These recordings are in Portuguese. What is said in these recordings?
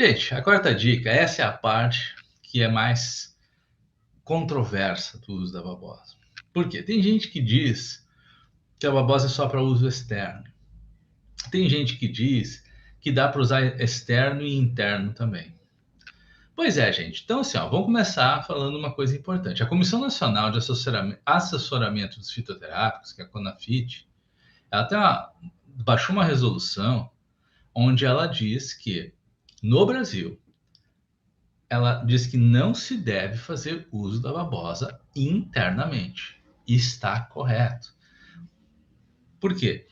Gente, a quarta dica, essa é a parte que é mais controversa do uso da babosa. Por quê? Tem gente que diz que a babosa é só para uso externo. Tem gente que diz que dá para usar externo e interno também. Pois é, gente. Então, assim, ó, vamos começar falando uma coisa importante. A Comissão Nacional de Assessoramento dos Fitoterápicos, que é a CONAFIT, ela baixou uma resolução onde ela diz que, no Brasil, ela diz que não se deve fazer uso da babosa internamente. E está correto. Por quê?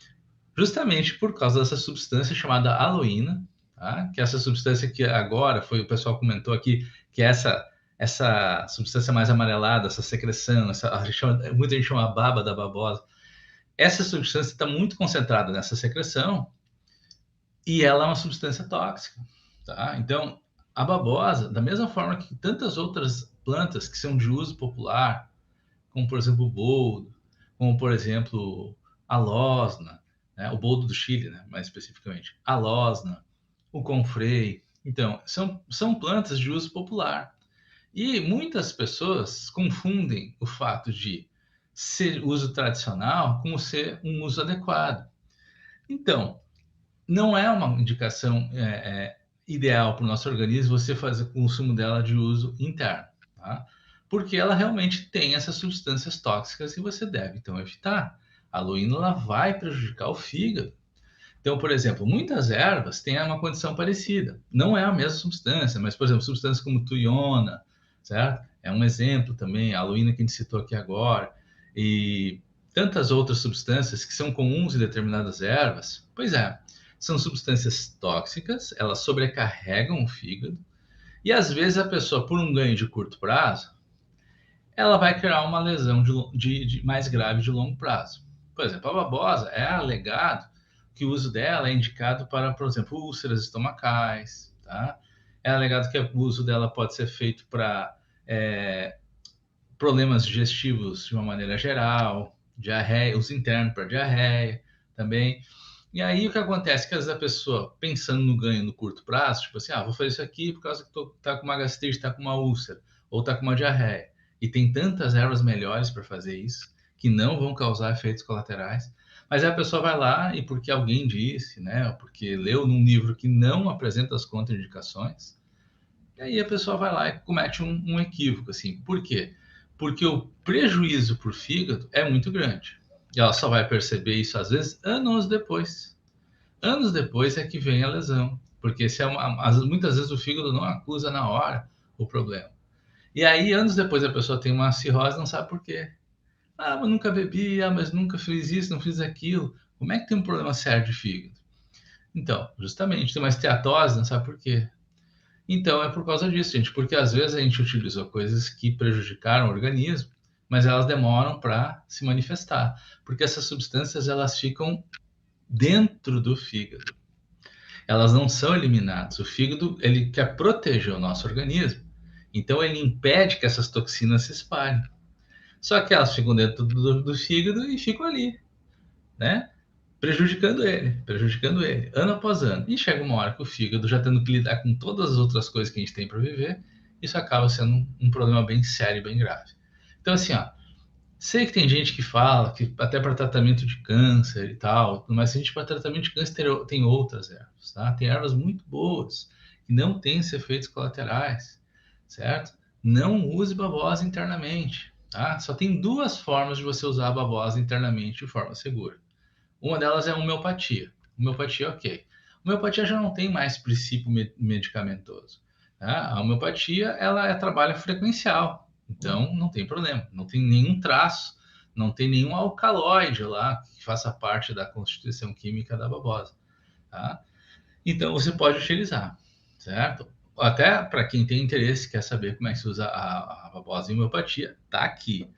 Justamente por causa dessa substância chamada aloína, tá? Que é essa substância que agora o pessoal comentou aqui, que é essa substância mais amarelada, essa secreção, muita gente chama a baba da babosa. Essa substância está muito concentrada nessa secreção e ela é uma substância tóxica, tá? Então, a babosa, da mesma forma que tantas outras plantas que são de uso popular, como por exemplo o boldo, como por exemplo a losna, né? O boldo do Chile, né? Mais especificamente, a losna, o confrei. Então, são plantas de uso popular. E muitas pessoas confundem o fato de ser uso tradicional com ser um uso adequado. Então, não é uma indicação ideal para o nosso organismo você fazer o consumo dela de uso interno, tá? Porque ela realmente tem essas substâncias tóxicas e você deve, então, evitar. A aloína vai prejudicar o fígado. Então, por exemplo, muitas ervas têm uma condição parecida. Não é a mesma substância, mas, por exemplo, substâncias como tuiona, certo? É um exemplo também, a aloína que a gente citou aqui agora, e tantas outras substâncias que são comuns em determinadas ervas. Pois é, são substâncias tóxicas, elas sobrecarregam o fígado, e às vezes a pessoa, por um ganho de curto prazo, ela vai criar uma lesão de mais grave de longo prazo. Por exemplo, a babosa é alegado que o uso dela é indicado para, por exemplo, úlceras estomacais, tá? É alegado que o uso dela pode ser feito para problemas digestivos de uma maneira geral, diarreia, uso interno para diarreia também. E aí o que acontece? Que às vezes a pessoa, pensando no ganho no curto prazo, tipo assim, vou fazer isso aqui por causa que tá com uma gastrite, tá com uma úlcera, ou tá com uma diarreia. E tem tantas ervas melhores para fazer isso, que não vão causar efeitos colaterais. Mas aí a pessoa vai lá e porque alguém disse, né, ou porque leu num livro que não apresenta as contraindicações, e aí a pessoa vai lá e comete um equívoco, assim. Por quê? Porque o prejuízo para o fígado é muito grande. E ela só vai perceber isso, às vezes, anos depois. Anos depois é que vem a lesão. Porque muitas vezes o fígado não acusa na hora o problema. E aí, anos depois, a pessoa tem uma cirrose e não sabe por quê. Mas nunca bebi, mas nunca fiz isso, não fiz aquilo. Como é que tem um problema sério de fígado? Então, justamente, tem uma esteatose, não sabe por quê. Então, é por causa disso, gente, porque às vezes a gente utilizou coisas que prejudicaram o organismo, mas elas demoram para se manifestar, porque essas substâncias elas ficam dentro do fígado. Elas não são eliminadas. O fígado, ele quer proteger o nosso organismo, então ele impede que essas toxinas se espalhem. Só que elas ficam dentro do fígado e ficam ali, né? Prejudicando ele, ano após ano. E chega uma hora que o fígado, já tendo que lidar com todas as outras coisas que a gente tem para viver, isso acaba sendo um problema bem sério, bem grave. Então, assim, sei que tem gente que fala que até para tratamento de câncer e tal, mas a gente para tratamento de câncer tem outras ervas, tá? Tem ervas muito boas que não têm esses efeitos colaterais, certo? Não use babosa internamente, tá? Só tem duas formas de você usar a babosa internamente de forma segura. Uma delas é a homeopatia. Homeopatia, ok. Homeopatia já não tem mais princípio medicamentoso. Tá? A homeopatia ela trabalho frequencial, então não tem problema, não tem nenhum traço, não tem nenhum alcaloide lá que faça parte da constituição química da babosa. Tá? Então você pode utilizar, certo? Até para quem tem interesse, quer saber como é que se usa a babosa em homeopatia, tá aqui.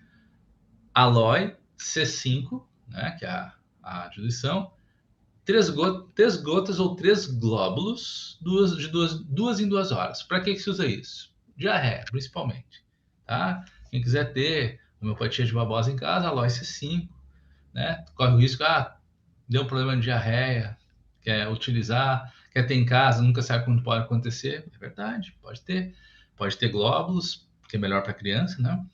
Aloe C5, né, que é a diluição, três gotas ou três glóbulos, duas em 2 horas. Para que se usa isso? Diarreia, principalmente. Tá? Quem quiser ter homeopatia de babosa em casa, aloe C5, né? Corre o risco, deu um problema de diarreia, quer utilizar, Quer ter em casa, nunca sabe quando pode acontecer. É verdade, pode ter. Pode ter glóbulos, que é melhor para criança, né?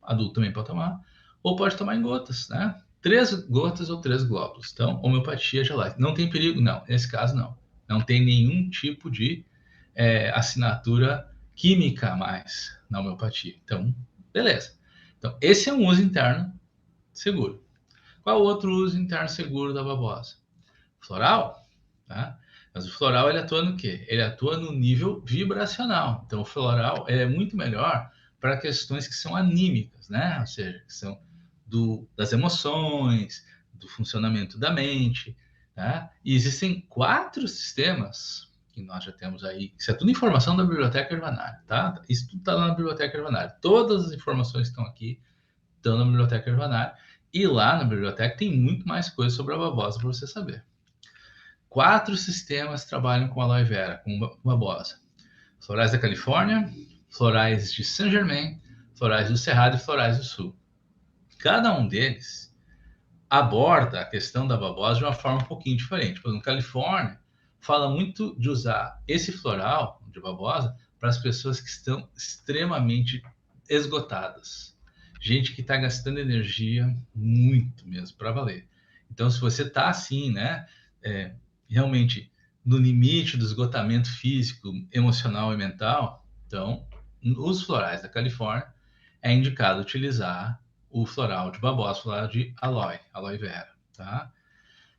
Adulto também pode tomar. Ou pode tomar em gotas, né? 3 gotas ou 3 glóbulos. Então, homeopatia gelada. Não tem perigo? Não. Nesse caso, não. Não tem nenhum tipo de assinatura química a mais na homeopatia. Então, beleza. Então, esse é um uso interno seguro. Qual o outro uso interno seguro da babosa? Floral, tá? Mas o floral, ele atua no quê? Ele atua no nível vibracional. Então, o floral é muito melhor para questões que são anímicas, né? Ou seja, que são das emoções, do funcionamento da mente, tá? E existem 4 sistemas que nós já temos aí. Isso é tudo informação da Biblioteca Hervanária, tá? Isso tudo está lá na Biblioteca Hervanária. Todas as informações que estão aqui estão na Biblioteca Hervanária. E lá na biblioteca tem muito mais coisa sobre a babosa para você saber. 4 sistemas trabalham com aloe vera, com babosa. Florais da Califórnia, florais de Saint-Germain, florais do Cerrado e florais do Sul. Cada um deles aborda a questão da babosa de uma forma um pouquinho diferente. Por exemplo, Califórnia fala muito de usar esse floral de babosa para as pessoas que estão extremamente esgotadas. Gente que está gastando energia muito mesmo, para valer. Então, se você está assim, né, realmente no limite do esgotamento físico, emocional e mental, então, os florais da Califórnia é indicado utilizar o floral de babosa, floral de aloe vera, tá?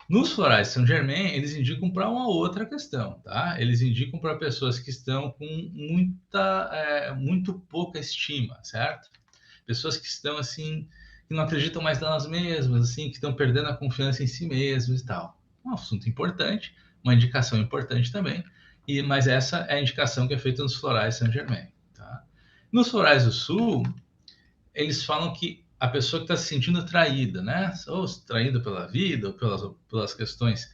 Nos florais de Saint-Germain, eles indicam para uma outra questão, tá? Eles indicam para pessoas que estão com muito pouca estima, certo? Pessoas que estão assim, que não acreditam mais nelas mesmas, assim, que estão perdendo a confiança em si mesmas e tal. Um assunto importante, uma indicação importante também, mas essa é a indicação que é feita nos florais de Saint-Germain, tá? Nos florais do Sul, eles falam que a pessoa que está se sentindo traída, né? Ou traída pela vida, ou pelas questões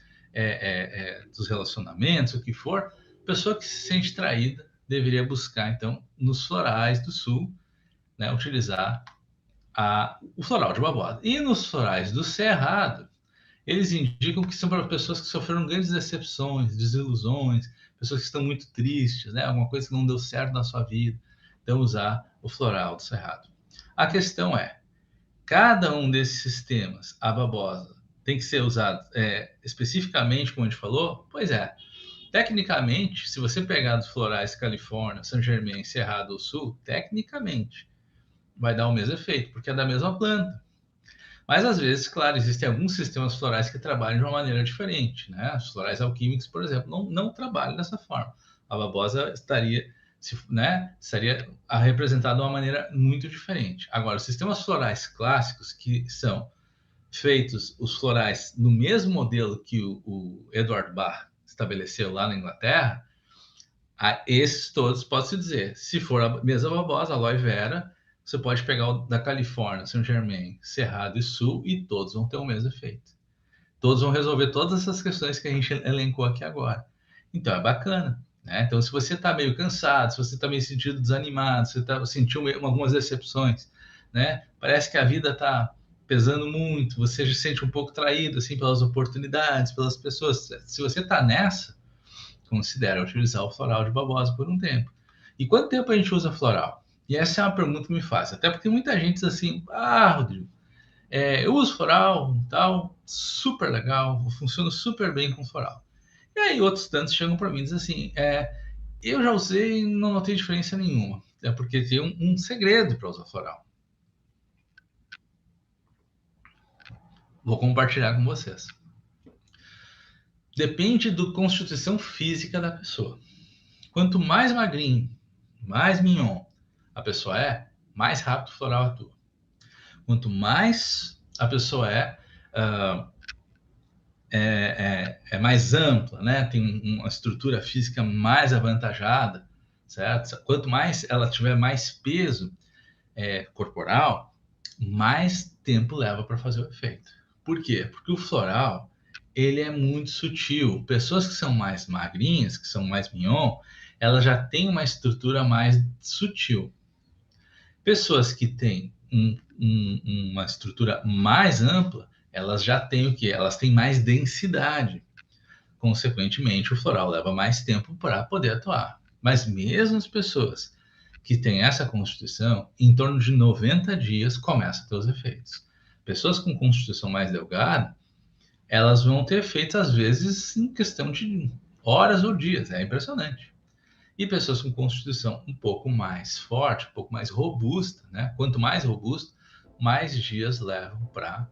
dos relacionamentos, o que for, a pessoa que se sente traída deveria buscar, então, nos florais do Sul, né, utilizar o floral de babosa. E nos florais do Cerrado, eles indicam que são para pessoas que sofreram grandes decepções, desilusões, pessoas que estão muito tristes, né? Alguma coisa que não deu certo na sua vida. Então, usar o floral do Cerrado. A questão é, cada um desses sistemas, a babosa, tem que ser usado especificamente, como a gente falou? Pois é. Tecnicamente, se você pegar dos florais Califórnia, Saint-Germain, Cerrado ou Sul, tecnicamente, vai dar o mesmo efeito, porque é da mesma planta. Mas, às vezes, claro, existem alguns sistemas florais que trabalham de uma maneira diferente, né? Os florais alquímicos, por exemplo, não trabalham dessa forma. A babosa estaria representada de uma maneira muito diferente. Agora, os sistemas florais clássicos, que são feitos, os florais, no mesmo modelo que o Edward Bach estabeleceu lá na Inglaterra, esses todos, pode-se dizer, se for a mesma babosa, aloe vera, você pode pegar o da Califórnia, Saint-Germain, Cerrado e Sul, e todos vão ter o mesmo efeito. Todos vão resolver todas essas questões que a gente elencou aqui agora. Então, é bacana, né? Então, se você está meio cansado, se você está meio sentindo desanimado, se você sentiu algumas decepções, né? Parece que a vida está pesando muito, você se sente um pouco traído, assim, pelas oportunidades, pelas pessoas. Se você está nessa, considera utilizar o floral de babosa por um tempo. E quanto tempo a gente usa floral? E essa é uma pergunta que me faz, até porque muita gente diz assim, Rodrigo, eu uso floral, tal, super legal, funciona super bem com floral. E aí outros tantos chegam para mim e dizem assim, eu já usei e não notei diferença nenhuma. É porque tem um segredo para usar floral. Vou compartilhar com vocês. Depende da constituição física da pessoa. Quanto mais magrinho, mais mignon a pessoa mais rápido o floral atua. Quanto mais a pessoa mais ampla, né? Tem uma estrutura física mais avantajada, certo? Quanto mais ela tiver mais peso corporal, mais tempo leva para fazer o efeito. Por quê? Porque o floral, ele é muito sutil. Pessoas que são mais magrinhas, que são mais mignon, elas já têm uma estrutura mais sutil. Pessoas que têm uma estrutura mais ampla, elas já têm o quê? Elas têm mais densidade. consequentemente, o floral leva mais tempo para poder atuar. Mas mesmo as pessoas que têm essa constituição, em torno de 90 dias começa a ter os efeitos. Pessoas com constituição mais delgada, elas vão ter efeitos, às vezes, em questão de horas ou dias. É impressionante. E pessoas com constituição um pouco mais forte, um pouco mais robusta, né? Quanto mais robusto, mais dias levam para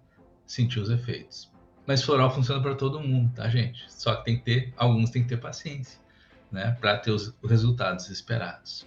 sentir os efeitos. Mas floral funciona para todo mundo, tá, gente? Só que alguns têm que ter paciência, né? Para ter os resultados esperados.